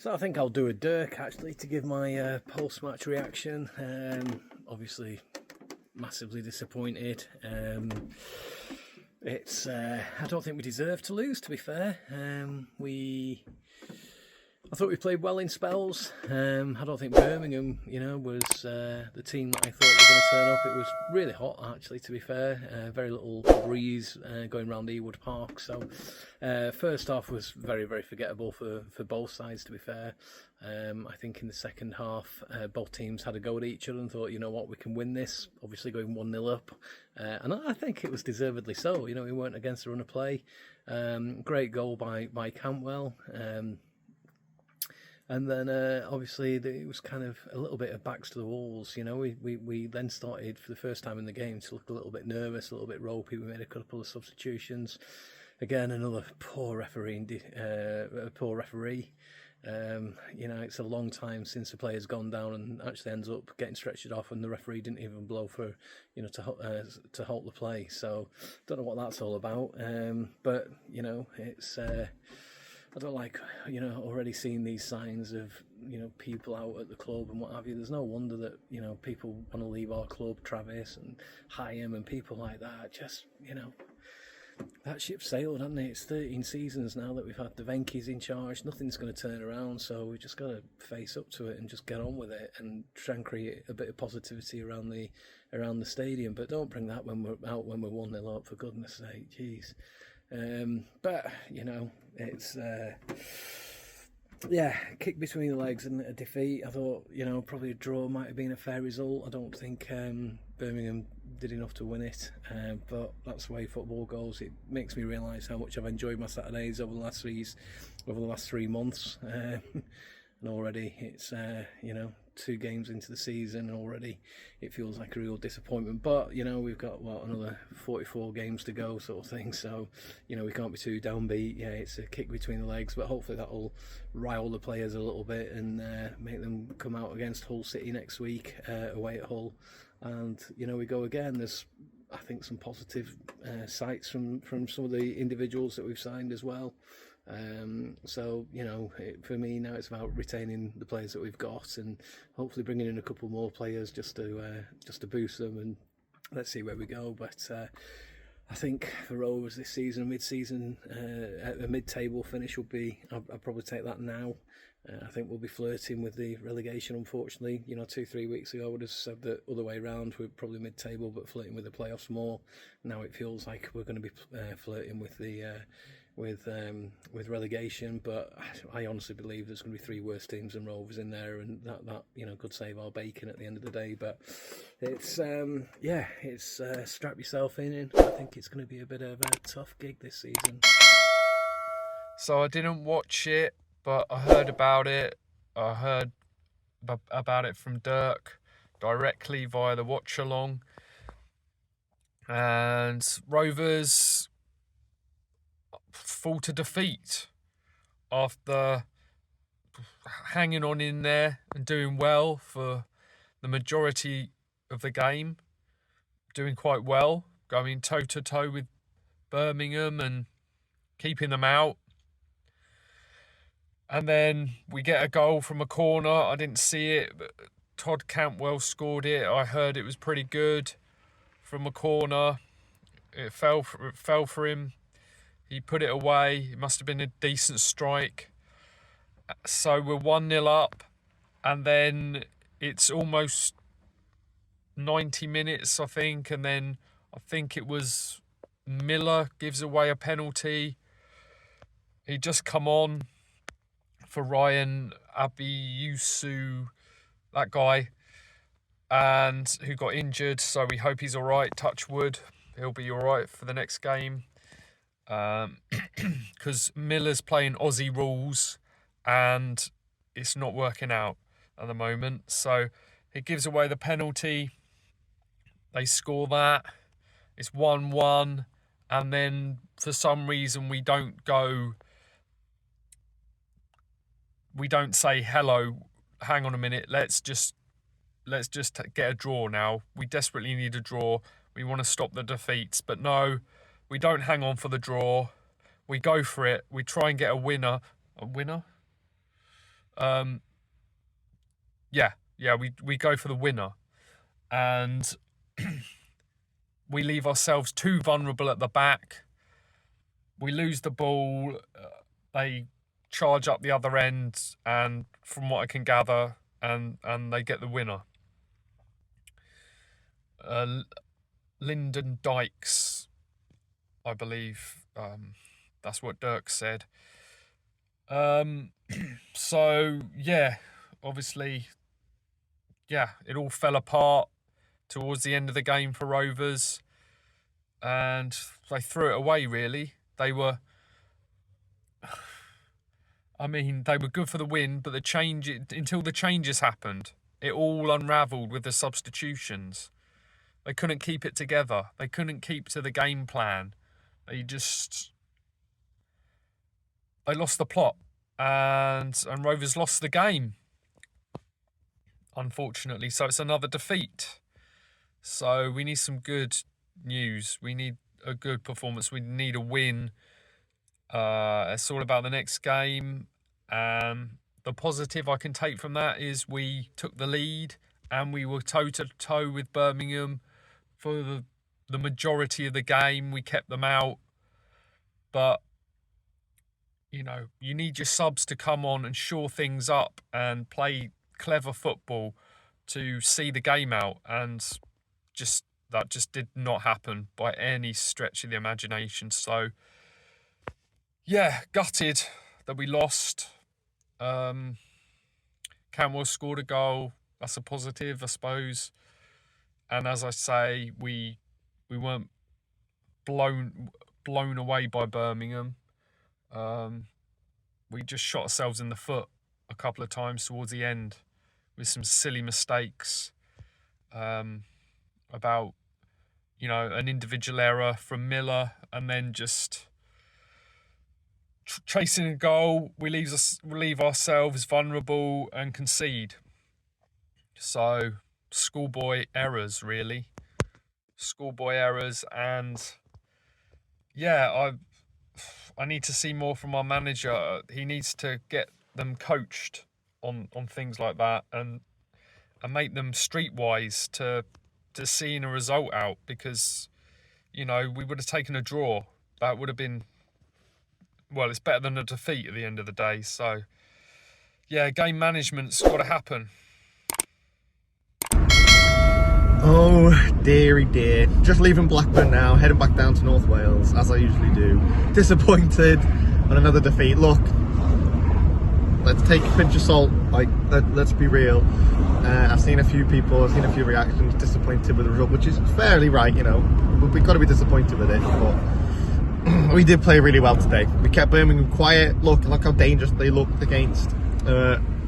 So I think I'll do a Dirk actually to give my post-match reaction. Obviously, massively disappointed. I don't think we deserve to lose, to be fair. I thought we played well in spells. I don't think Birmingham, was the team that I thought were going to turn up. It was really hot, actually, to be fair. Very little breeze going around Ewood Park. So first half was very, very forgettable for both sides, to be fair. I think in the second half, both teams had a go at each other and thought, you know what, we can win this. Obviously going 1-0 up. And I think it was deservedly so. We weren't against the run of play. Great goal by Cantwell. And then obviously it was kind of a little bit of backs to the walls. We then started for the first time in the game to look a little bit nervous, a little bit ropey. We made a couple of substitutions. Again, another poor referee. It's a long time since the player's gone down and actually ends up getting stretchered off, and the referee didn't even blow for to halt the play. So don't know what that's all about. But it's. I don't like, already seeing these signs of, people out at the club and what have you. There's no wonder that, people want to leave our club, Travis and Hyam and people like that. Just, that ship sailed, hasn't it? It's 13 seasons now that we've had the Venkis in charge. Nothing's going to turn around, so we just got to face up to it and just get on with it and try and create a bit of positivity around the stadium. But don't bring that when we're 1-0 up, for goodness sake. Jeez. But it's kick between the legs and a defeat. I thought probably a draw might have been a fair result. I don't think Birmingham did enough to win it, but that's the way football goes. It makes me realise how much I've enjoyed my Saturdays over the last 3 months, and already it's 2 games into the season, and already it feels like a real disappointment. But we've got another 44 games to go, sort of thing. So we can't be too downbeat. Yeah, it's a kick between the legs, but hopefully that'll rile the players a little bit and make them come out against Hull City next week away at Hull. And we go again. There's, I think, some positive sights from some of the individuals that we've signed as well. So for me now it's about retaining the players that we've got and hopefully bringing in a couple more players just to boost them, and let's see where we go. But I think for Rovers this season, a mid-table finish would be. I'd probably take that now. I think we'll be flirting with the relegation, unfortunately. 2-3 weeks ago I would have said the other way around. We're probably mid-table but flirting with the playoffs more. Now it feels like we're going to be flirting with the with relegation, but I honestly believe there's going to be 3 worse teams than Rovers in there, and that could save our bacon at the end of the day. But it's strap yourself in, and I think it's going to be a bit of a tough gig this season. So I didn't watch it, but I heard about it. I heard about it from Dirk directly via the watch along, and Rovers fall to defeat after hanging on in there and doing well for the majority of the game, doing quite well, going toe-to-toe with Birmingham and keeping them out. And then we get a goal from a corner. I didn't see it, but Todd Cantwell scored it. I heard it was pretty good from a corner. It fell for him. He put it away. It must have been a decent strike. So we're 1-0 up, and then it's almost 90 minutes, I think, and then I think it was Miller gives away a penalty. He just come on for Ryan Abiyusu, that guy, and who got injured. So we hope he's all right. Touch wood, he'll be all right for the next game. Because Miller's playing Aussie rules and it's not working out at the moment. So he gives away the penalty. They score that. It's 1-1. And then for some reason we don't say, hello, hang on a minute, let's just get a draw now. We desperately need a draw. We want to stop the defeats. But no, we don't hang on for the draw. We go for it. We try and get a winner. A winner? we go for the winner, and we leave ourselves too vulnerable at the back. We lose the ball. They charge up the other end, and from what I can gather, and they get the winner. Lyndon Dykes, I believe, that's what Dirk said. So yeah, obviously, yeah, it all fell apart towards the end of the game for Rovers, and they threw it away. Really, they were good for the win, but until the changes happened, it all unravelled with the substitutions. They couldn't keep it together. They couldn't keep to the game plan. They lost the plot, and Rovers lost the game, unfortunately. So it's another defeat. So we need some good news. We need a good performance. We need a win. It's all about the next game. The positive I can take from that is we took the lead and we were toe-to-toe with Birmingham for the majority of the game. We kept them out. But, you know, you need your subs to come on and shore things up and play clever football to see the game out. And that just did not happen by any stretch of the imagination. So, yeah, gutted that we lost. Cantwell scored a goal. That's a positive, I suppose. And as I say, we weren't blown away by Birmingham. We just shot ourselves in the foot a couple of times towards the end with some silly mistakes about, you know, an individual error from Miller, and then just chasing a goal. We leave ourselves vulnerable and concede. So schoolboy errors, really. Schoolboy errors. And yeah, I need to see more from our manager. He needs to get them coached on things like that and make them streetwise to seeing a result out, because, you know, we would have taken a draw. That would have been, well, it's better than a defeat at the end of the day. So yeah, game management's got to happen. Oh, dearie dear. Just leaving Blackburn now, heading back down to North Wales, as I usually do. Disappointed on another defeat. Look, let's take a pinch of salt. Like, let's be real. I've seen a few reactions disappointed with the result, which is fairly right, you know. We've got to be disappointed with it, but we did play really well today. We kept Birmingham quiet. Look how dangerous they looked against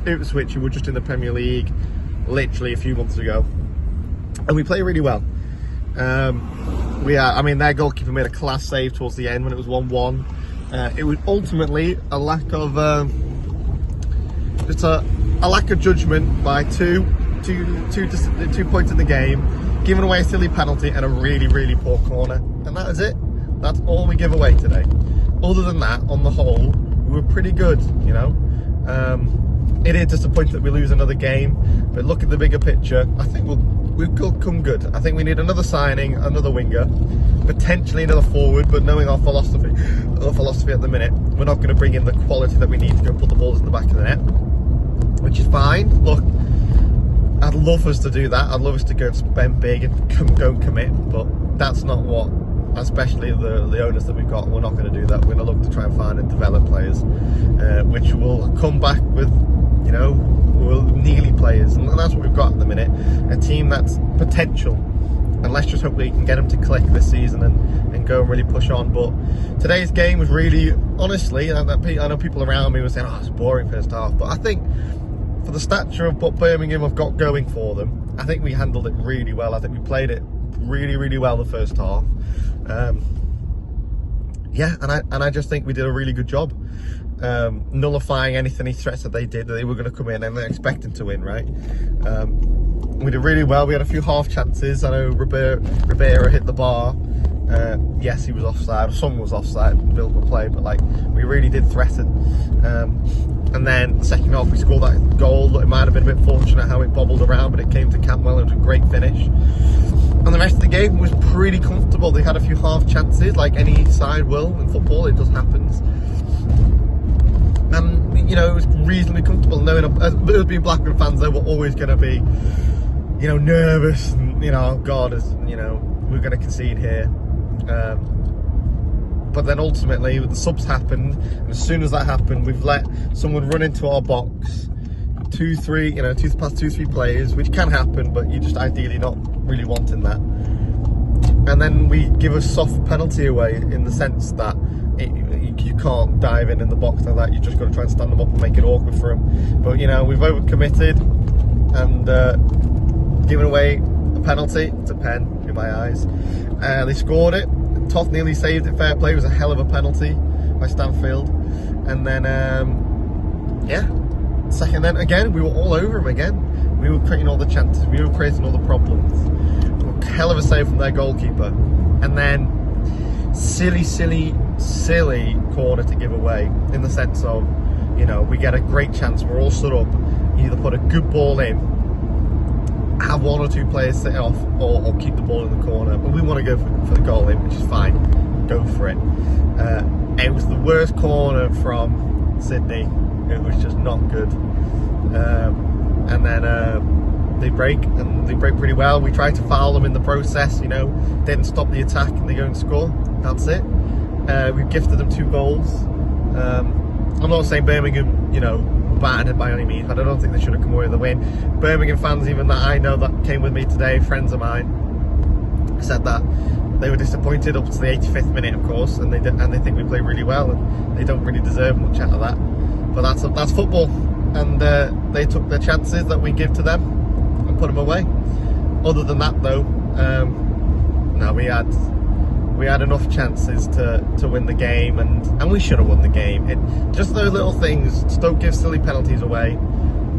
Ipswich, who were just in the Premier League literally a few months ago. And we play really well. Their goalkeeper made a class save towards the end when it was 1-1. It was ultimately a lack of a lack of judgment by two points in the game, giving away a silly penalty and a really, really poor corner. And that is it. That's all we give away today. Other than that, on the whole, we were pretty good, you know. It is disappointing that we lose another game, but look at the bigger picture. I think we've come good. I think we need another signing, another winger, potentially another forward, but knowing our philosophy at the minute, we're not going to bring in the quality that we need to go put the balls in the back of the net, which is fine. Look, I'd love us to do that. I'd love us to go and spend big and go and commit, but that's not what, especially the owners that we've got, we're not going to do that. We're going to look to try and find and develop players, which will come back with, you know, nearly players, and that's what we've got at the minute. A team that's potential, and let's just hope we can get them to click this season and go and really push on. But today's game was really, honestly, I know people around me were saying, oh, it's boring first half, but I think for the stature of what Birmingham have got going for them, I think we handled it really well. I think we played it really, really well the first half. And I just think we did a really good job. Nullifying any threats that they did, that they were going to come in and they're expecting to win, right? We did really well. We had a few half chances. I know Ribeiro hit the bar. Yes, he was offside. Someone was offside, built the play, but like, we really did threaten. And then the second half we scored that goal. It might have been a bit fortunate how it bobbled around, but it came to Campwell and it was a great finish. And the rest of the game was pretty comfortable. They had a few half chances, like any side will in football. It just happens. And you know, it was reasonably comfortable. Knowing us being Blackburn fans, though, we're always going to be, you know, nervous and, you know, oh God, you know, we're going to concede here. But then ultimately, the subs happened, and as soon as that happened, we've let someone run into our box, 2-3 players, which can happen, but you're just ideally not really wanting that. And then we give a soft penalty away in the sense that you can't dive in the box like that. You just got to try and stand them up and make it awkward for them. But you know, we've overcommitted and given away a penalty. It's a pen in my eyes. They scored it. Toth nearly saved it. Fair play. It was a hell of a penalty by Stansfield. And then yeah, second then again we were all over him again. We were creating all the chances. We were creating all the problems. Hell of a save from their goalkeeper. And then silly corner to give away, in the sense of, you know, we get a great chance, we're all stood up, either put a good ball in, have one or two players sit off, or keep the ball in the corner. But we want to go for the goal in, which is fine, go for it. It was the worst corner from Sydney. It was just not good. And then they break pretty well. We tried to foul them in the process, you know, didn't stop the attack, and they go and score. That's it. We've gifted them 2 goals. I'm not saying Birmingham, you know, battered it by any means, but I don't think they should have come away with the win. Birmingham fans, even that I know that came with me today, friends of mine, said that they were disappointed up to the 85th minute, of course, and they think we played really well, and they don't really deserve much out of that. But that's football, and they took their chances that we give to them and put them away. Other than that, though, no, we had enough chances to win the game, and we should have won the game. Just those little things, just don't give silly penalties away,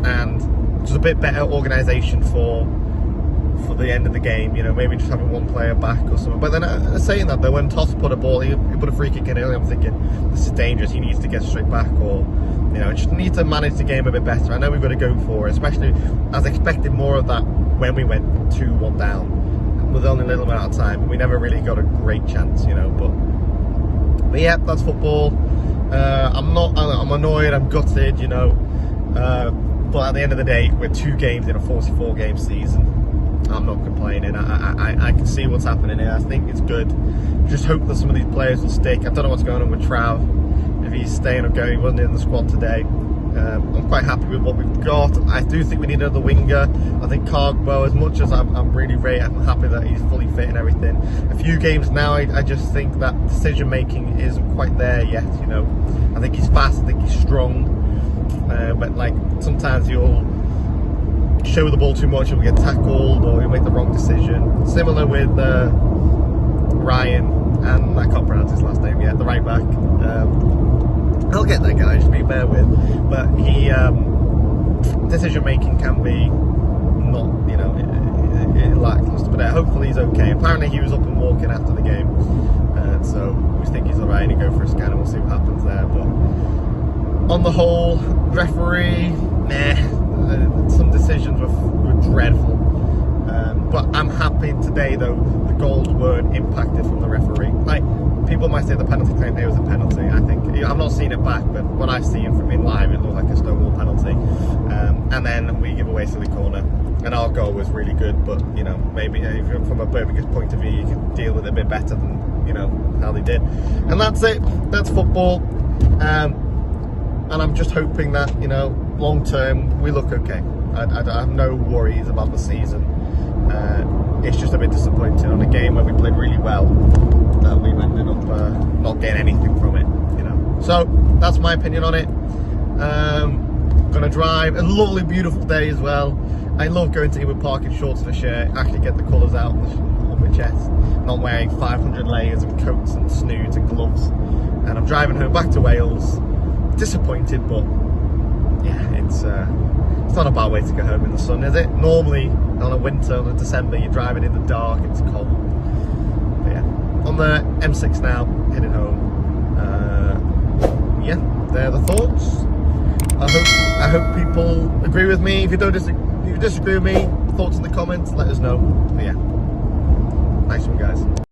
and just a bit better organisation for the end of the game, you know, maybe just having one player back or something. But then saying that though, when Toth put a ball, he put a free kick in early, I'm thinking this is dangerous, he needs to get straight back, or, you know, just need to manage the game a bit better. I know we've got to go for it, especially I was expecting more of that when we went 2-1 down with only a little amount of time. We never really got a great chance, you know, but yeah, that's football. I'm annoyed, I'm gutted, you know, but at the end of the day, we're 2 games in a 44 game season. I'm not complaining. I can see what's happening here. I think it's good. Just hope that some of these players will stick. I don't know what's going on with Trav, if he's staying or going. He wasn't in the squad today. I'm quite happy with what we've got. I do think we need another winger. I think Cargwell, as much as I'm happy that he's fully fit and everything. A few games now, I just think that decision making isn't quite there yet, you know. I think he's fast, I think he's strong, but like sometimes you'll show the ball too much and we get tackled, or you make the wrong decision. Similar with Ryan, and I can't pronounce his last name yet, the right back. I'll get that guy, just be bear with. But he decision making can be not, you know, lackluster. But hopefully he's okay. Apparently he was up and walking after the game, so we think he's alright. And go for a scan and we'll see what happens there. But on the whole, referee, some decisions were dreadful. But I'm happy today though the goals weren't impacted from the referee. Like, people might say the penalty claim there was a penalty. I think I've not seen it back, but what I've seen from in live, it looked like a Stonewall penalty. And then we give away silly corner, and our goal was really good. But you know, maybe from a Birmingham point of view, you can deal with it a bit better than, you know, how they did. And that's it. That's football. And I'm just hoping that, you know, long term we look okay. I have no worries about the season. It's just a bit disappointing on a game where we played really well that we've ended up not getting anything from it, you know. So that's my opinion on it. Gonna drive. A lovely, beautiful day as well. I love going to Ewood Park in shorts and a shirt. Actually get the colours out on my chest. Not wearing 500 layers of coats and snoods and gloves. And I'm driving home back to Wales. Disappointed, but yeah, it's not a bad way to go home in the sun, is it? Normally on a winter, on a December, you're driving in the dark and it's cold. But yeah, on the M6 now, heading home. Yeah, they're the thoughts. I hope people agree with me. If you disagree with me, thoughts in the comments, let us know. But yeah, nice one, guys.